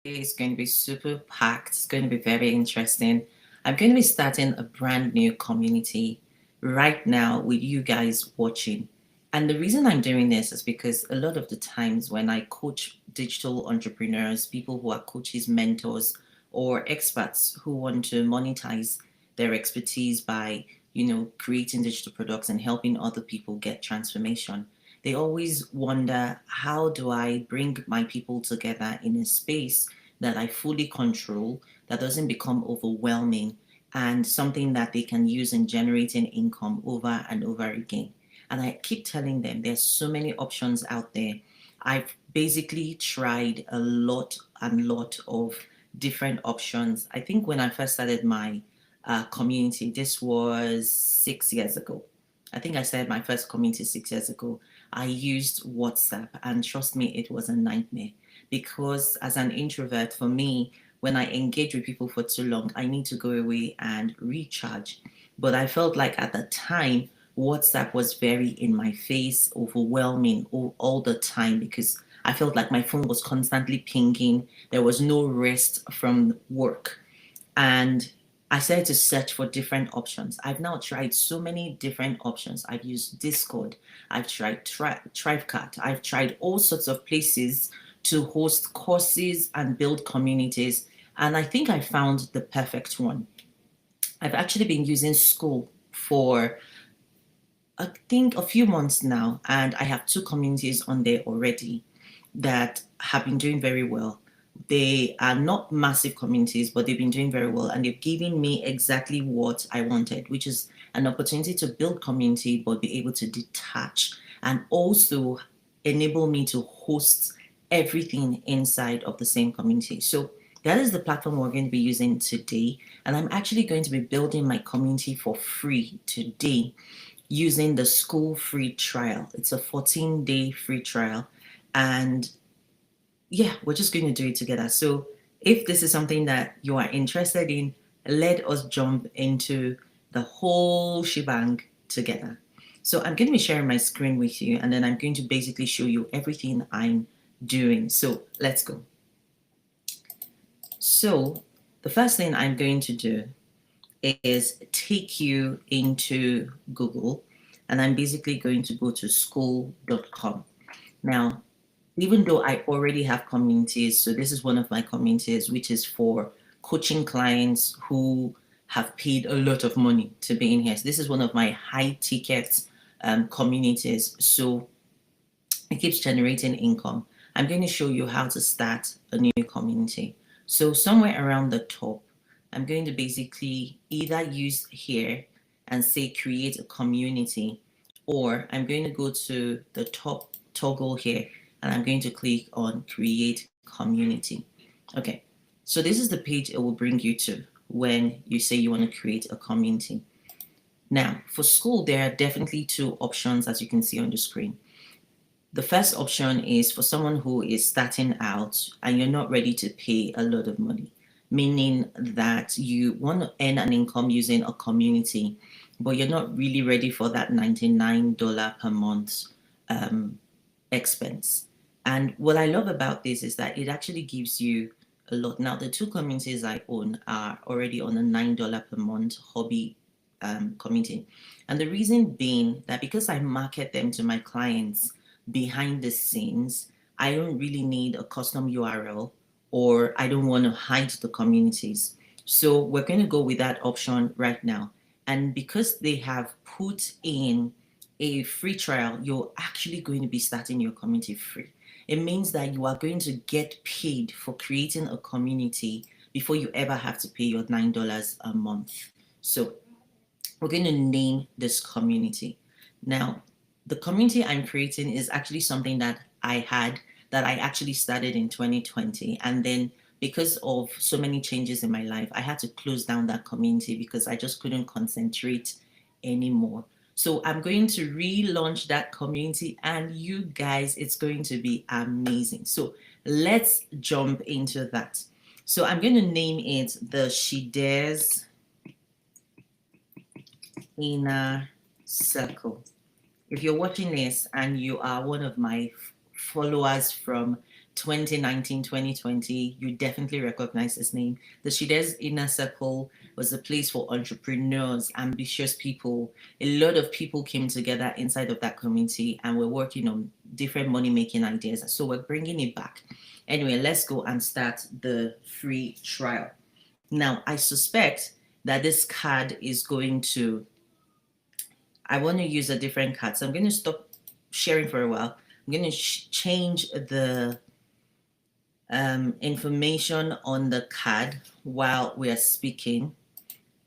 It's going to be super packed. It's going to be very interesting. I'm going to be starting a brand new community right now with you guys watching. And the reason I'm doing this is because a lot of the times when I coach digital entrepreneurs, people who are coaches, mentors, or experts who want to monetize their expertise by, creating digital products and helping other people get transformation, they always wonder, how do I bring my people together in a space that I fully control, that doesn't become overwhelming, and something that they can use in generating income over and over again. And I keep telling them there's so many options out there. I've basically tried a lot and lot of different options. I think when I first started my community, this was 6 years ago. I think I started my first community 6 years ago. I used WhatsApp, and trust me, it was a nightmare because as an introvert, for me, when I engage with people for too long, I need to go away and recharge. But I felt like at the time, WhatsApp was very in my face, overwhelming all the time because I felt like my phone was constantly pinging. There was no rest from work. And I started to search for different options. I've now tried so many different options. I've used Discord, I've tried Thrivecart, I've tried all sorts of places to host courses and build communities. And I think I found the perfect one. I've actually been using School for I think a few months now, and I have two communities on there already that have been doing very well. They are not massive communities, but they've been doing very well, and they've given me exactly what I wanted, which is an opportunity to build community, but be able to detach and also enable me to host everything inside of the same community. So that is the platform we're going to be using today. And I'm actually going to be building my community for free today using the School free trial. It's a 14-day free trial. And yeah, we're just going to do it together. So if this is something that you are interested in, let us jump into the whole shebang together. So I'm going to be sharing my screen with you, and then I'm going to basically show you everything I'm doing. So let's go. So the first thing I'm going to do is take you into Google, and I'm basically going to go to school.com. Now, even though I already have communities, so this is one of my communities, which is for coaching clients who have paid a lot of money to be in here. So this is one of my high ticket communities. So it keeps generating income. I'm going to show you how to start a new community. So somewhere around the top, I'm going to basically either use here and say create a community, or I'm going to go to the top toggle here and I'm going to click on create community. Okay, so this is the page it will bring you to when you say you want to create a community. Now, for School, there are definitely two options as you can see on the screen. The first option is for someone who is starting out and you're not ready to pay a lot of money, meaning that you want to earn an income using a community, but you're not really ready for that $99 per month expense. And what I love about this is that it actually gives you a lot. Now, the two communities I own are already on a $9 per month hobby community. And the reason being that because I market them to my clients behind the scenes, I don't really need a custom URL, or I don't want to hide the communities. So we're going to go with that option right now. And because they have put in a free trial, you're actually going to be starting your community free. It means that you are going to get paid for creating a community before you ever have to pay your $9 a month. So we're going to name this community. Now, the community I'm creating is actually something that I actually started in 2020. And then because of so many changes in my life, I had to close down that community because I just couldn't concentrate anymore. So I'm going to relaunch that community, and you guys, it's going to be amazing. So let's jump into that. So I'm going to name it the She Dares Inner Circle. If you're watching this and you are one of my followers from 2019, 2020, you definitely recognize his name. The Shidez Inner Circle was a place for entrepreneurs, ambitious people. A lot of people came together inside of that community and we're working on different money-making ideas. So we're bringing it back. Anyway, let's go and start the free trial. Now, I suspect that this card is going to, I want to use a different card. So I'm going to stop sharing for a while. I'm going to change the information on the card while we are speaking.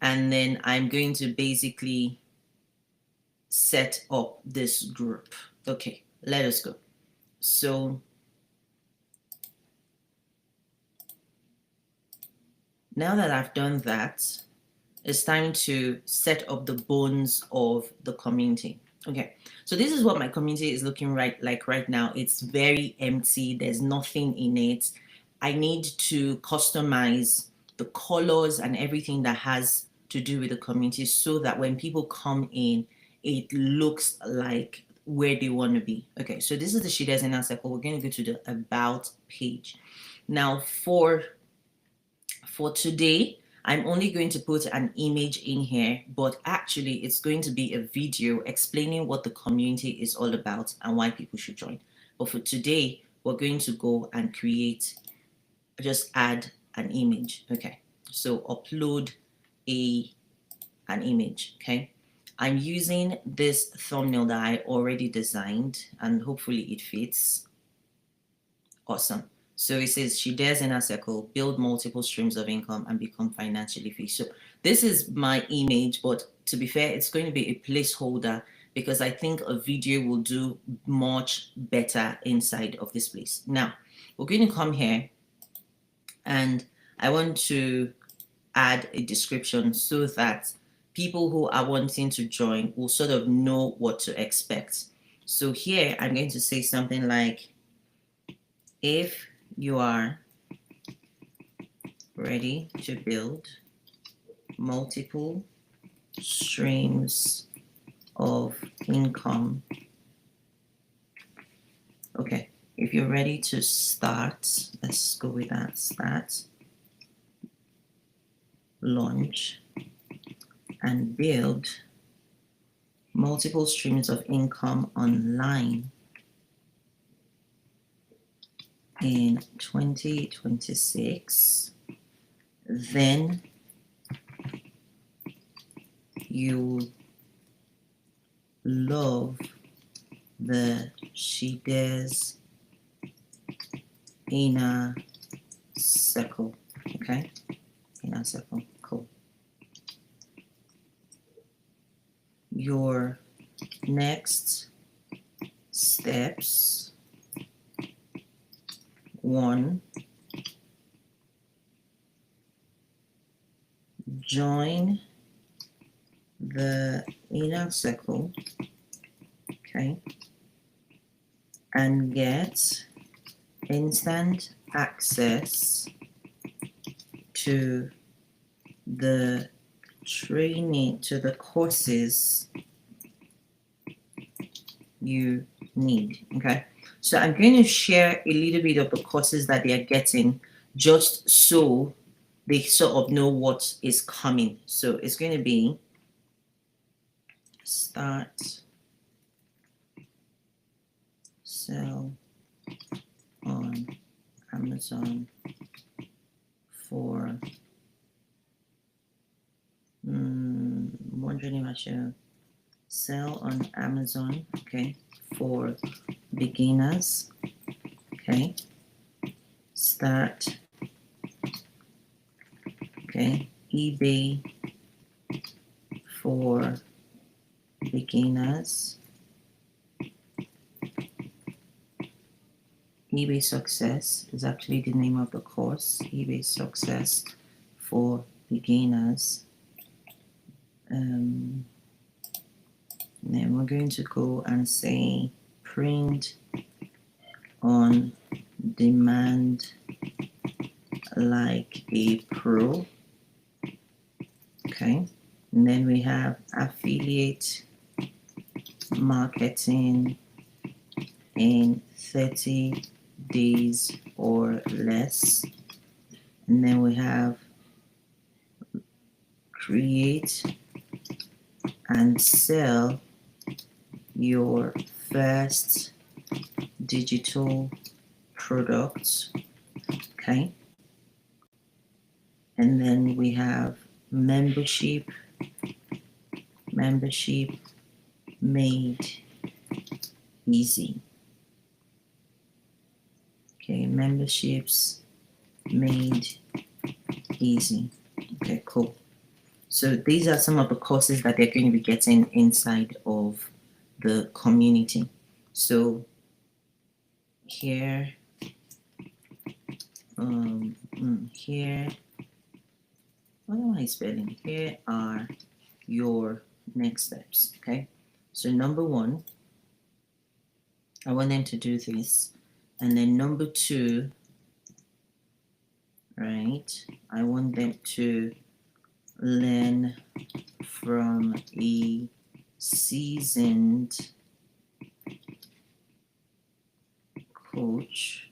And then I'm going to basically set up this group. Okay, let us go. So now that I've done that, it's time to set up the bones of the community. Okay, so this is what my community is looking like right now. It's very empty. There's nothing in it. I need to customize the colors and everything that has to do with the community so that when people come in, it looks like where they want to be. Okay, so this is the Shidez Inner Circle. We're going to go to the About page. Now, for today, I'm only going to put an image in here, but actually it's going to be a video explaining what the community is all about and why people should join. But for today, we're going to go and just add an image. Okay, so upload an image. Okay, I'm using this thumbnail that I already designed and hopefully it fits. Awesome. So it says Shidez Inner Circle, build multiple streams of income and become financially free. So this is my image, but to be fair, it's going to be a placeholder because I think a video will do much better inside of this place. Now, we're going to come here and I want to add a description so that people who are wanting to join will sort of know what to expect. So here I'm going to say something like, if you are ready to build multiple streams of income. Okay, if you're ready to start, let's go with that, start, launch, and build multiple streams of income online in 2026, then you love the Shidez Inner Circle. Okay, Inner Circle, cool. Your next steps. 1, join the Inner Circle, okay, and get instant access to the training, to the courses you need. Okay, so I'm going to share a little bit of the courses that they are getting just so they sort of know what is coming. So it's going to be start, sell on Amazon for wondering if I should sell on Amazon, okay, for beginners, okay, start, okay, eBay for beginners, eBay Success is actually the name of the course, eBay Success for beginners. Then we're going to go and say print on demand like a pro. Okay, and then we have affiliate marketing in 30 days or less. And then we have create and sell your first digital products. Okay. And then we have membership made easy. Okay, memberships made easy. Okay, cool. So these are some of the courses that they're going to be getting inside of the community. So here, here, what am I spelling? Here are your next steps. Okay, so number one, I want them to do this, and then number two, right, I want them to learn from a seasoned coach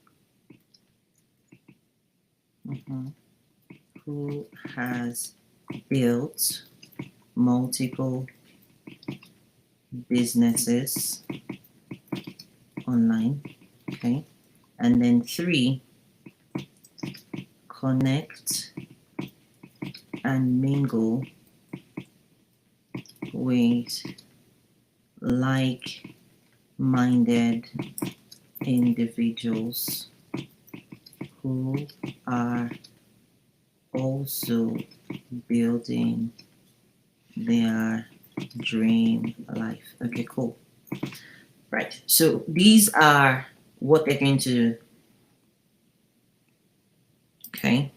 who has built multiple businesses online. Okay, and then three, connect and mingle with like-minded individuals who are also building their dream life. Okay, cool. Right. So these are what they're going to. Okay.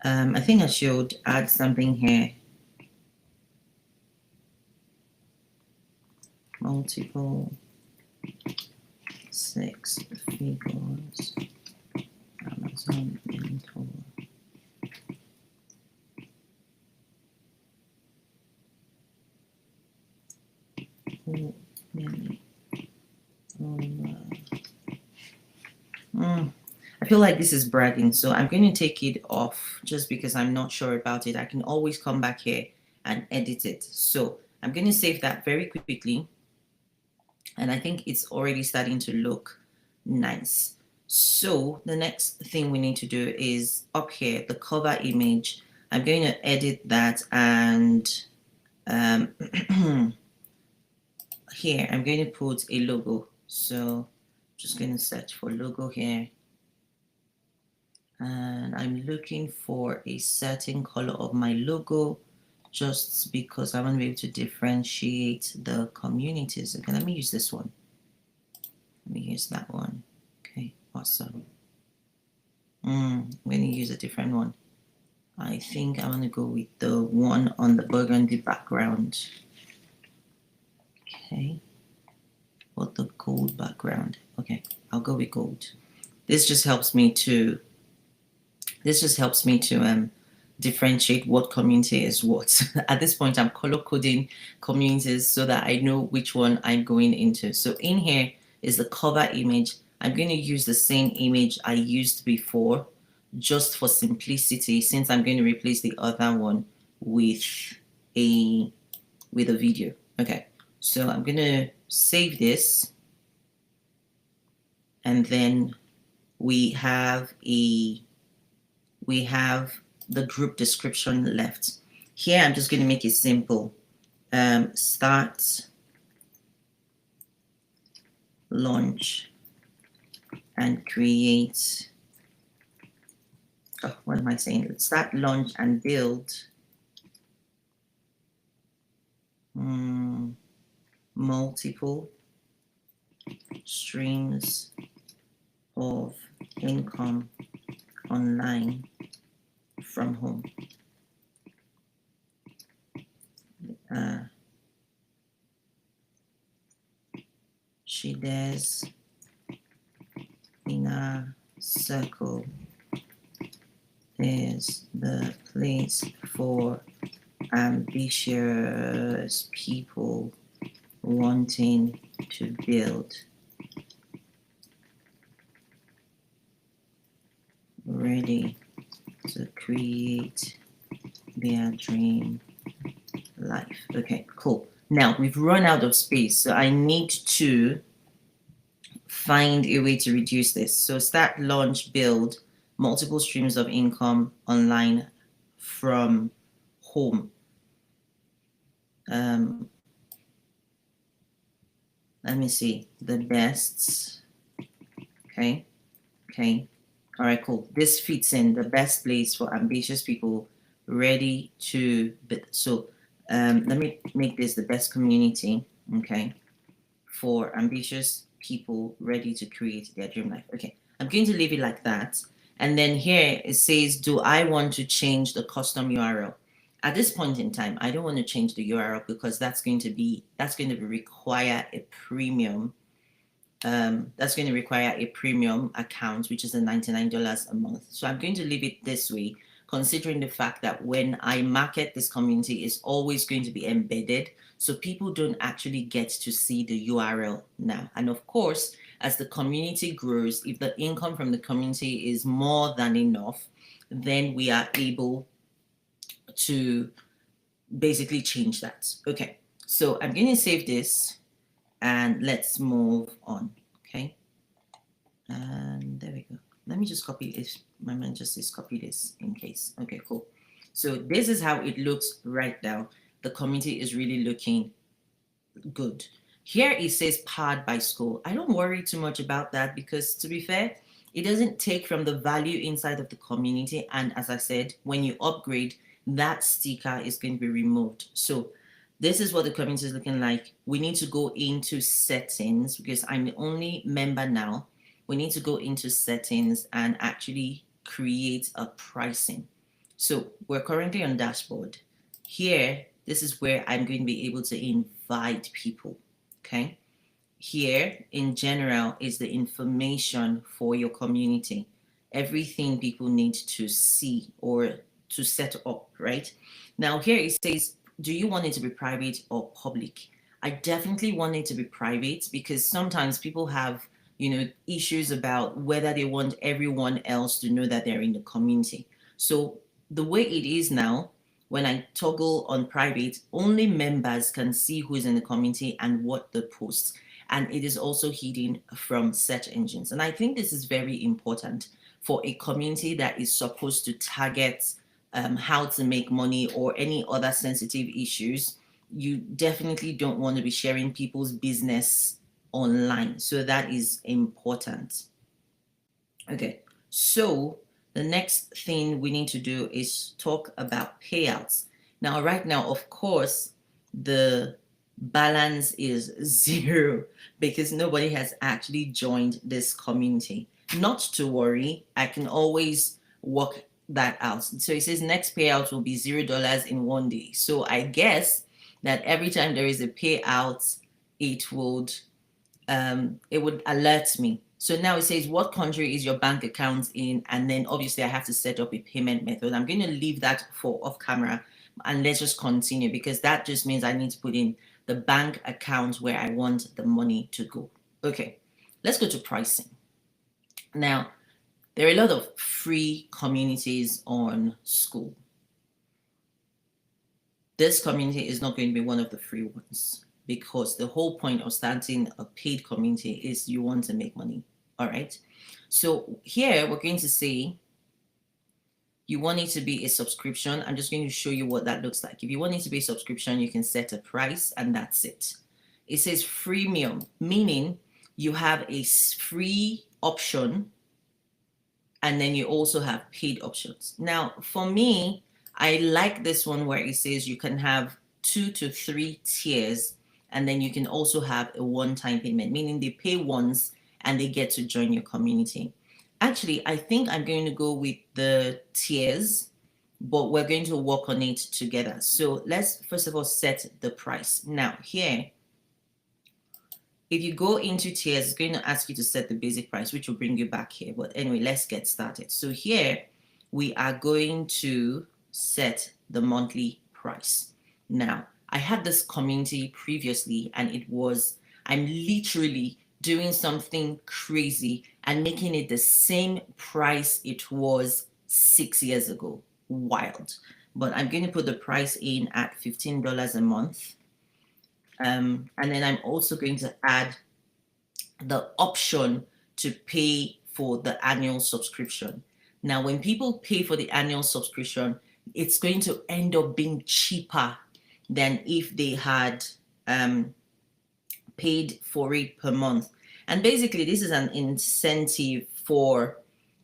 I think I should add something here. Multiple six figures. Amazon mentor. I feel like this is bragging, so I'm going to take it off just because I'm not sure about it. I can always come back here and edit it. So I'm going to save that very quickly. And I think it's already starting to look nice. So the next thing we need to do is up here, the cover image. I'm going to edit that, and here I'm going to put a logo. So just going to search for logo here. And I'm looking for a certain color of my logo just because I want to be able to differentiate the communities. Okay, let me use this one. Let me use that one. Okay, awesome. I'm going to use a different one. I think I want to go with the one on the burgundy background. Okay. Or the gold background. Okay, I'll go with gold. This just helps me to differentiate what community is what. At this point, I'm color coding communities so that I know which one I'm going into. So in here is the cover image. I'm going to use the same image I used before, just for simplicity, since I'm going to replace the other one with a video. Okay, so I'm going to save this, and then we have the group description left. Here, I'm just going to make it simple. Start, launch, and create. Oh, what am I saying? Let's start, launch, and build multiple streams of income online from home. Chide's Inner Circle is the place for ambitious people wanting to build ready to create their dream life. Okay, cool. Now we've run out of space, so I need to find a way to reduce this. So start, launch, build multiple streams of income online from home. Let me see the best. Okay. All right, cool. This fits in the best place for ambitious people ready to build. So let me make this the best community. Okay, for ambitious people ready to create their dream life. Okay, I'm going to leave it like that. And then here it says, do I want to change the custom URL? At this point in time, I don't want to change the URL because that's going to require a premium. That's going to require a premium account, which is the $99 a month. So I'm going to leave it this way, considering the fact that when I market this community, it's always going to be embedded. So people don't actually get to see the URL now. And of course, as the community grows, if the income from the community is more than enough, then we are able to basically change that. Okay, so I'm going to save this and let's move on. Okay, and there we go. Let me just copy this. My man just says copy this in case. Okay, cool. So this is how it looks right now. The community is really looking good. Here it says powered by school. I don't worry too much about that because, to be fair, it doesn't take from the value inside of the community. And as I said, when you upgrade, that sticker is going to be removed. So this is what the community is looking like. We need to go into settings because I'm the only member now. We need to go into settings and actually create a pricing. So we're currently on dashboard. Here, this is where I'm going to be able to invite people. Okay. Here in general is the information for your community. Everything people need to see or to set up, right? Now here it says, do you want it to be private or public? I definitely want it to be private because sometimes people have, issues about whether they want everyone else to know that they're in the community. So the way it is now, when I toggle on private, only members can see who is in the community and what the posts. And it is also hidden from search engines. And I think this is very important for a community that is supposed to target how to make money or any other sensitive issues. You definitely don't want to be sharing people's business online. So that is important. Okay, so the next thing we need to do is talk about payouts. Now, right now, of course, the balance is 0 because nobody has actually joined this community. Not to worry, I can always work that out. So it says next payout will be $0 in 1 day. So I guess that every time there is a payout, it would alert me. So now it says what country is your bank account in, and then obviously I have to set up a payment method. I'm going to leave that for off camera and let's just continue because that just means I need to put in the bank account where I want the money to go. Okay, let's go to pricing. Now, there are a lot of free communities on Skool. This community is not going to be one of the free ones because the whole point of starting a paid community is you want to make money. All right. So here we're going to say you want it to be a subscription. I'm just going to show you what that looks like. If you want it to be a subscription, you can set a price and that's it. It says freemium, meaning you have a free option and then you also have paid options. Now, for me, I like this one where it says you can have 2 to 3 tiers and then you can also have a one-time payment, meaning they pay once and they get to join your community. Actually, I think I'm going to go with the tiers, but we're going to work on it together. So let's first of all set the price. Now here, if you go into tiers, it's going to ask you to set the basic price, which will bring you back here. But anyway, let's get started. So here we are going to set the monthly price. Now, I had this community previously and I'm literally doing something crazy and making it the same price it was 6 years ago. Wild. But I'm going to put the price in at $15 a month. And then I'm also going to add the option to pay for the annual subscription. Now, when people pay for the annual subscription, it's going to end up being cheaper than if they had paid for it per month. And basically, this is an incentive for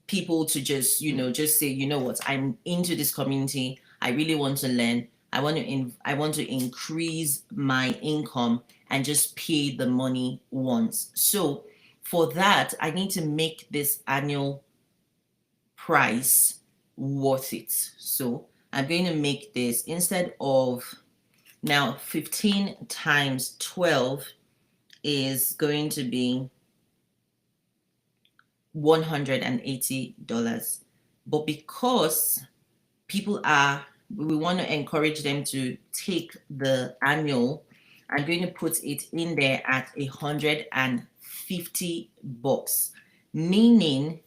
people to just, just say, you know what, I'm into this community. I really want to learn. I want to increase my income and just pay the money once. So for that, I need to make this annual price worth it. So I'm going to make this, instead of, now 15 times 12 is going to be $180. But because we want to encourage them to take the annual, I'm going to put it in there at $150, meaning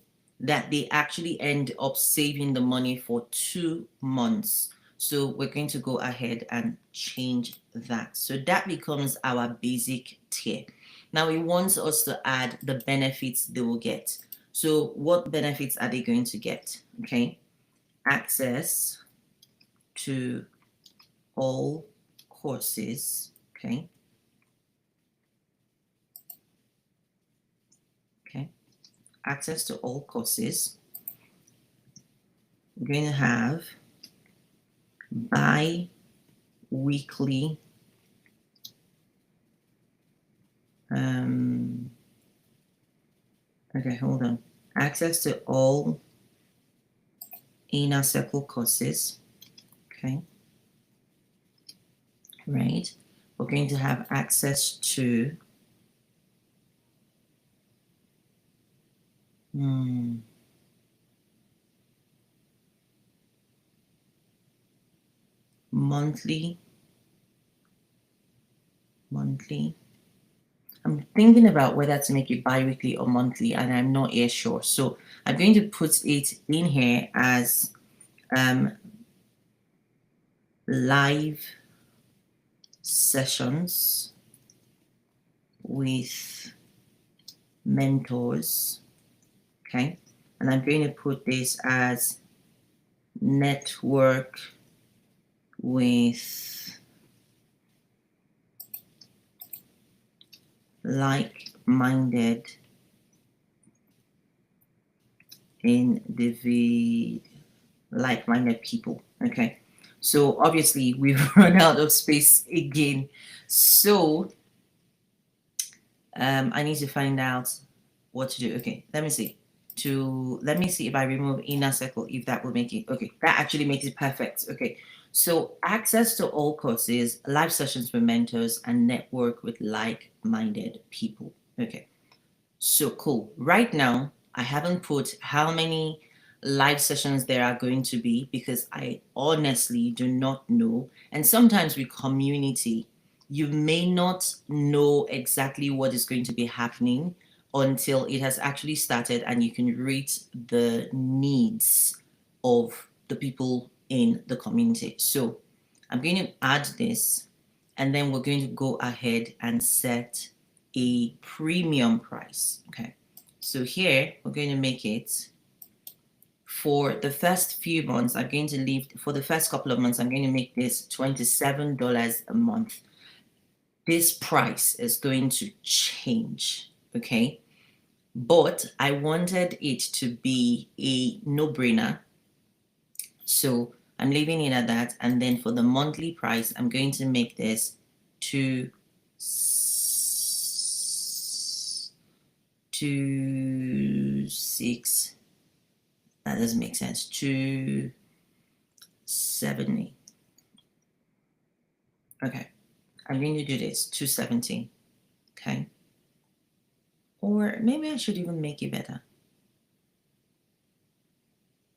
that they actually end up saving the money for 2 months. So we're going to go ahead and change that. So that becomes our basic tier. Now it wants us to add the benefits they will get. So what benefits are they going to get? Okay, access to all courses. Okay. Access to all courses. We're going to have bi-weekly okay, hold on. Access to all Inner Circle courses. Okay. Right. We're going to have access to monthly. I'm thinking about whether to make it bi-weekly or monthly, and I'm not yet sure. So I'm going to put it in here as live sessions with mentors. Okay. And I'm going to put this as network with like-minded like-minded people. Okay. So obviously we've run out of space again. So I need to find out what to do. Okay, let me see. Let me see if I remove Inner Circle, if that will make it. Okay, that actually makes it perfect. Okay, so access to all courses, live sessions with mentors, and network with like-minded people. Okay, so cool. Right now, I haven't put how many live sessions there are going to be because I honestly do not know. And sometimes with community, you may not know exactly what is going to be happening until it has actually started and you can rate the needs of the people in the community. So I'm going to add this, and then we're going to go ahead and set a premium price. Okay, so here we're going to make it for the first few months. I'm going to leave for the first couple of months. I'm going to make this $27 a month. This price is going to change. Okay, but I wanted it to be a no-brainer, so I'm leaving it at that. And then for the monthly price, I'm going to make this $270. That doesn't make sense. $270. Okay, I'm going to do this $270. Okay, or maybe I should even make it better.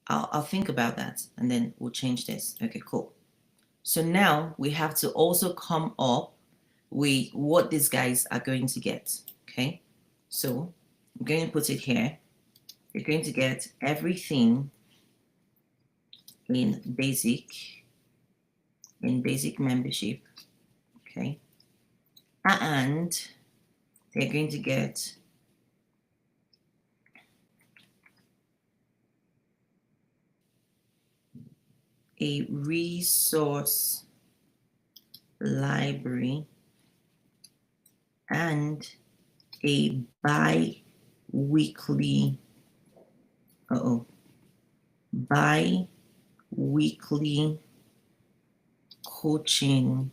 I'll think about that, and then we'll change this. Okay, cool. So now we have to also come up with what these guys are going to get. Okay, so I'm going to put it here. You're going to get everything in basic membership, okay? And they're going to get a resource library and a bi-weekly coaching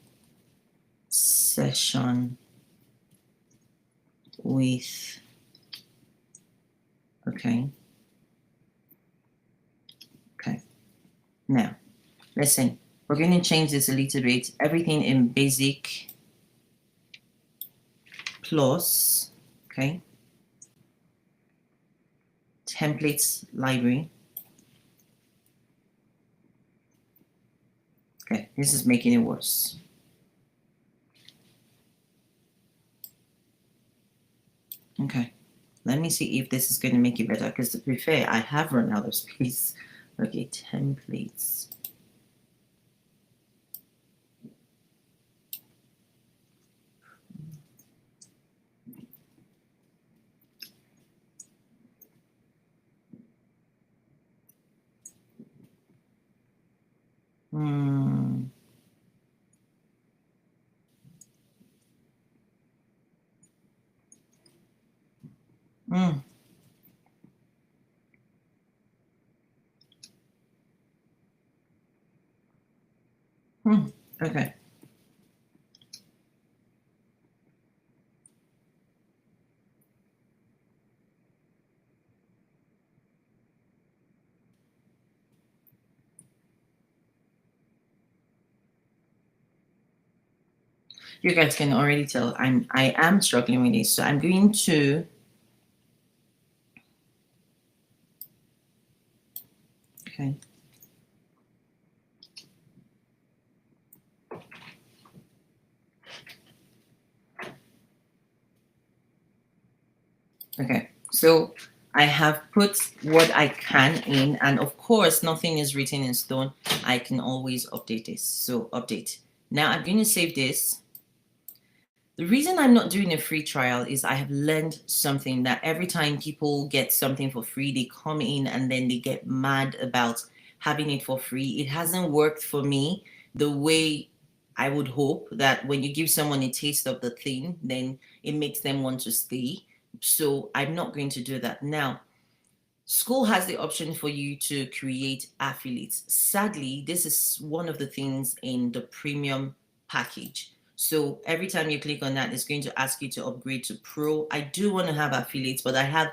session with, okay. Now, listen, we're going to change this a little bit. Everything in basic plus, okay, templates library. Okay, this is making it worse. Okay, let me see if this is going to make it better, because to be fair, I have run out of space. Okay, templates. Okay. You guys can already tell I am struggling with this, so I'm going to okay. Okay, so I have put what I can in, and of course, nothing is written in stone. I can always update this. So update. Now I'm going to save this. The reason I'm not doing a free trial is I have learned something, that every time people get something for free, they come in and then they get mad about having it for free. It hasn't worked for me the way I would hope, that when you give someone a taste of the thing, then it makes them want to stay. So I'm not going to do that. Now, school has the option for you to create affiliates. Sadly, this is one of the things in the premium package. So every time you click on that, it's going to ask you to upgrade to pro. I do want to have affiliates, but I have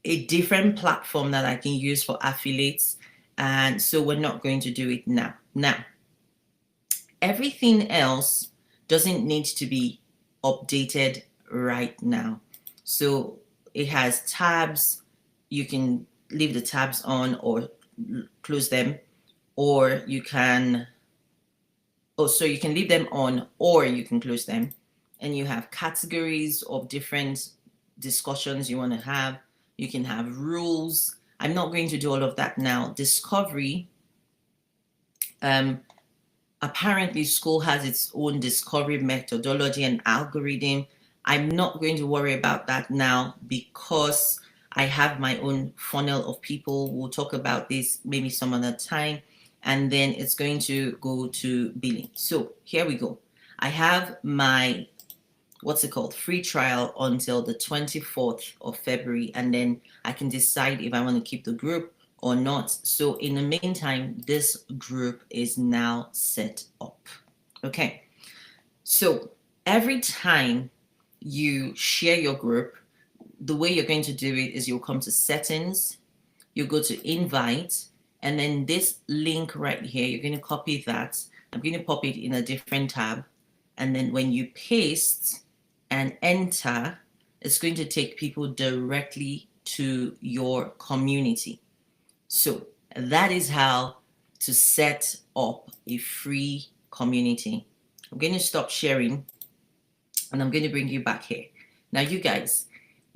a different platform that I can use for affiliates. And so we're not going to do it now. Now, everything else doesn't need to be updated right now. So it has tabs. You can leave the tabs on or close them, or you can, so you can leave them on or you can close them. And you have categories of different discussions you want to have. You can have rules. I'm not going to do all of that now. Discovery, apparently school has its own discovery methodology and algorithm. I'm not going to worry about that now because I have my own funnel of people. We'll talk about this maybe some other time. And then it's going to go to billing. So here we go. I have my, what's it called, free trial until the 24th of February. And then I can decide if I want to keep the group or not. So in the meantime, this group is now set up. Okay. So every time you share your group, the way you're going to do it is you'll come to settings, you go to invite, and then this link right here, you're going to copy that. I'm going to pop it in a different tab. And then when you paste and enter, it's going to take people directly to your community. So that is how to set up a free community. I'm going to stop sharing and I'm going to bring you back here. Now, you guys,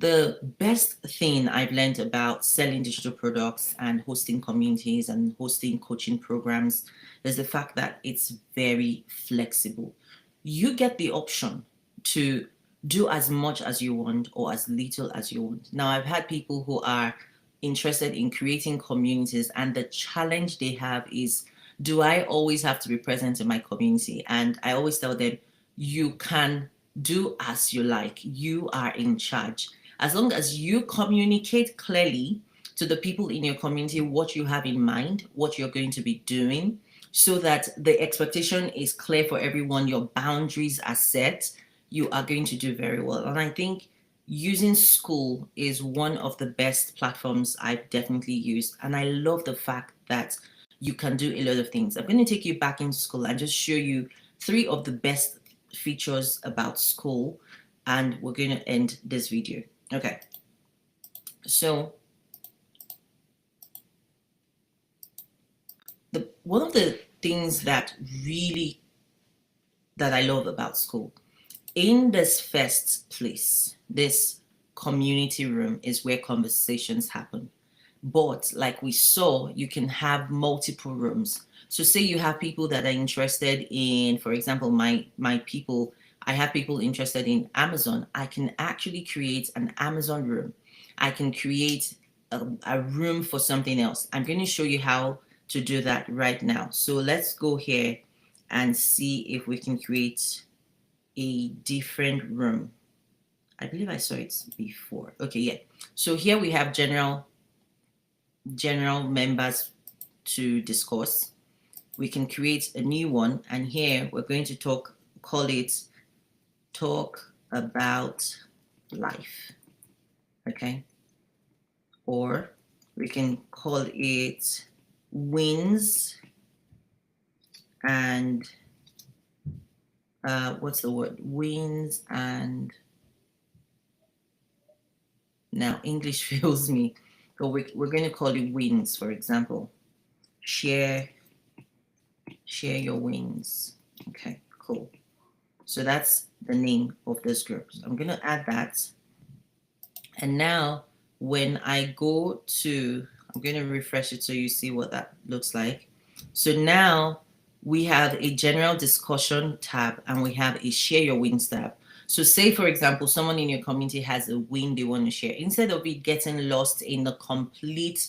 The best thing I've learned about selling digital products and hosting communities and hosting coaching programs is the fact that it's very flexible. You get the option to do as much as you want or as little as you want. Now, I've had people who are interested in creating communities, and the challenge they have is, do I always have to be present in my community? And I always tell them, you can do as you like. You are in charge. As long as you communicate clearly to the people in your community what you have in mind, what you're going to be doing, so that the expectation is clear for everyone, your boundaries are set, you are going to do very well. And I think using Skool is one of the best platforms I've definitely used. And I love the fact that you can do a lot of things. I'm going to take you back into Skool and just show you 3 of the best features about Skool, and we're going to end this video. Okay, so one of the things that I love about Skool, in this first place, this community room is where conversations happen. But like we saw, you can have multiple rooms. So say you have people that are interested in, for example, my people, I have people interested in Amazon. I can actually create an Amazon room. I can create a room for something else. I'm going to show you how to do that right now. So let's go here and see if we can create a different room. I believe I saw it before. Okay, yeah. So here we have general members to discuss. We can create a new one, and here we're going to call it talk about life. Okay, or we can call it wins and what's the word? Wins and, now English fails me. So we're going to call it wins, for example. Share your wins. Okay, cool. So that's the name of this group. So I'm going to add that. And now when I go to, I'm going to refresh it so you see what that looks like. So now we have a general discussion tab and we have a share your wins tab. So say, for example, someone in your community has a win they want to share. Instead of it getting lost in the complete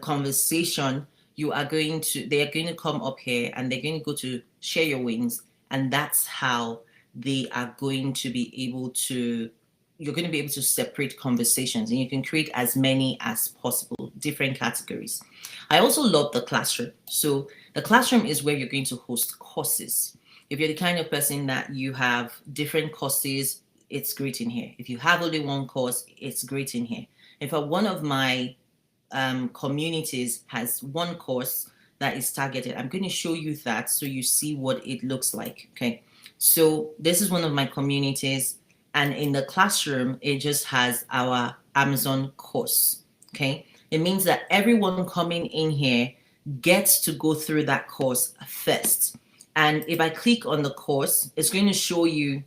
conversation, they are going to come up here and they're going to go to share your wins. And that's how they are going to be able to, you're going to be able to separate conversations, and you can create as many as possible, different categories. I also love the classroom. So the classroom is where you're going to host courses. If you're the kind of person that you have different courses, it's great in here. If you have only one course, it's great in here. In fact, one of my communities has one course that is targeted. I'm going to show you that so you see what it looks like. Okay, so this is one of my communities, and in the classroom, it just has our Amazon course. Okay, it means that everyone coming in here gets to go through that course first. And if I click on the course, it's going to show you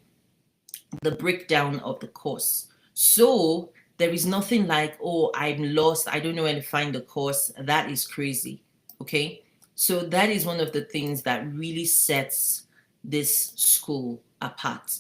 the breakdown of the course. So there is nothing like, oh, I'm lost, I don't know where to find the course. That is crazy. Okay, so that is one of the things that really sets this school apart.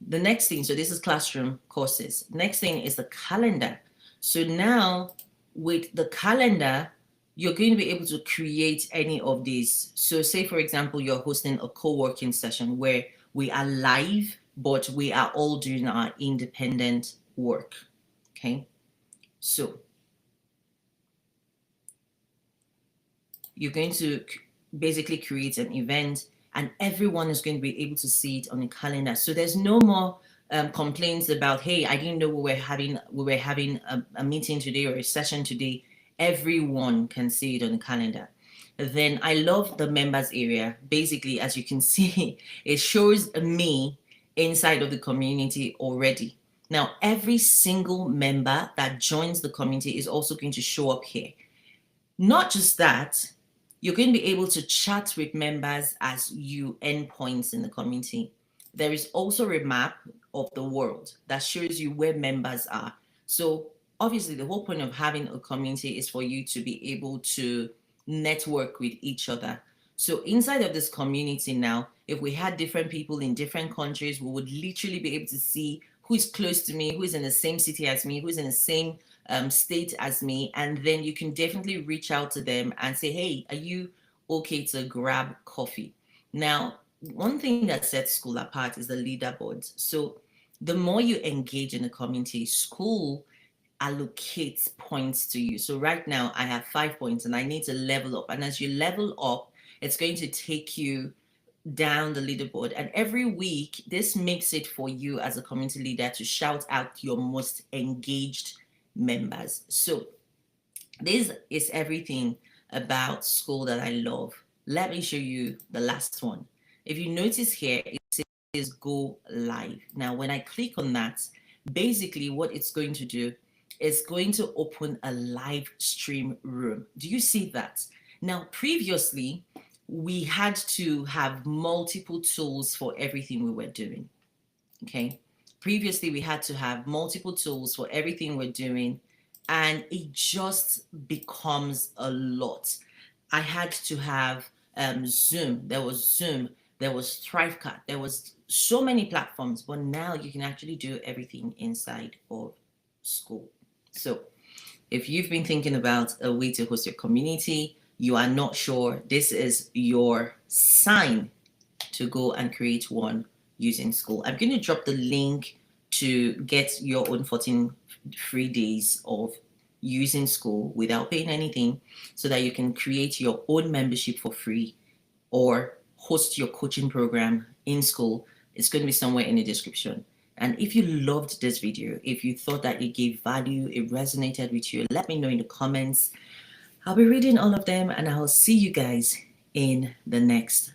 The next thing, so this is classroom courses. Next thing is the calendar. So now with the calendar, you're going to be able to create any of these. So say, for example, you're hosting a co-working session where we are live, but we are all doing our independent work. Okay, so you're going to basically create an event, and everyone is going to be able to see it on the calendar. So there's no more complaints about, hey, I didn't know we were having a meeting today or a session today. Everyone can see it on the calendar. Then I love the members area. Basically, as you can see, it shows me inside of the community already. Now, every single member that joins the community is also going to show up here. Not just that, you're going to be able to chat with members as you end points in the community. There is also a map of the world that shows you where members are. So obviously the whole point of having a community is for you to be able to network with each other. So inside of this community now, if we had different people in different countries, we would literally be able to see who is close to me, who is in the same city as me, who is in the same state as me. And then you can definitely reach out to them and say, hey, are you okay to grab coffee? Now, one thing that sets school apart is the leaderboards. So the more you engage in the community, school allocates points to you. So right now I have 5 points and I need to level up. And as you level up, it's going to take you down the leaderboard. And every week, this makes it for you as a community leader to shout out your most engaged members. So this is everything about school that I love. Let me show you the last one. If you notice here, it says go live. Now, when I click on that, basically what it's going to do is going to open a live stream room. Do you see that? Now, previously, we had to have multiple tools for everything we were doing. Okay. Previously, we had to have multiple tools for everything we're doing, and it just becomes a lot. I had to have Zoom. There was Thrivecart. There was so many platforms, but now you can actually do everything inside of school. So if you've been thinking about a way to host your community, you are not sure, this is your sign to go and create one using school. I'm going to drop the link to get your own 14 free days of using school without paying anything so that you can create your own membership for free or host your coaching program in school. It's going to be somewhere in the description. And if you loved this video, if you thought that it gave value, it resonated with you, let me know in the comments. I'll be reading all of them and I'll see you guys in the next